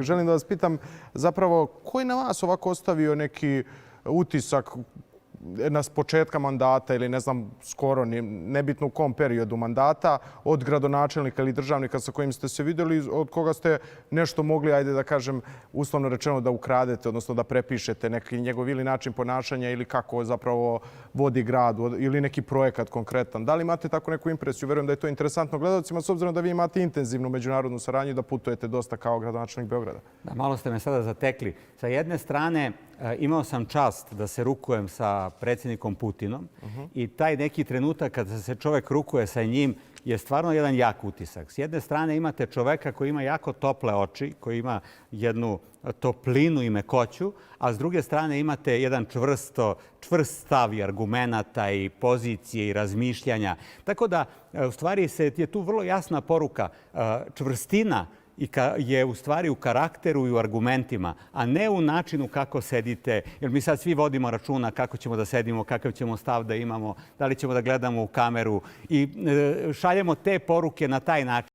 želim da vas pitam zapravo ko je na vas ovako ostavio neki utisak s početka mandata ili ne znam skoro, nebitno u kom periodu mandata, od gradonačelnika ili državnika sa kojim ste se vidjeli, od koga ste nešto mogli, ajde da kažem, uslovno rečeno da ukradete, odnosno da prepišete neki njegov ili način ponašanja ili kako zapravo vodi grad ili neki projekat konkretan. Da li imate tako neku impresiju? Verujem da je to interesantno gledalcima, s obzirom da vi imate intenzivnu međunarodnu saradnju i da putujete dosta kao gradonačelnik Beograda. Da, malo ste me sada zatekli. Sa jedne strane, imao sam čast da se rukujem sa predsjednikom Putinom i taj neki trenutak kada se čovjek rukuje sa njim je stvarno jedan jak utisak. S jedne strane imate čoveka koji ima jako tople oči, koji ima jednu toplinu i mekoću, a s druge strane imate jedan čvrst stav i argumenata i pozicije i razmišljanja. Tako da, u stvari, je tu vrlo jasna poruka. Čvrstina je u stvari u karakteru i u argumentima, a ne u načinu kako sedite. Jer mi sad svi vodimo računa kako ćemo da sedimo, kakav ćemo stav da imamo, da li ćemo da gledamo u kameru i šaljemo te poruke na taj način.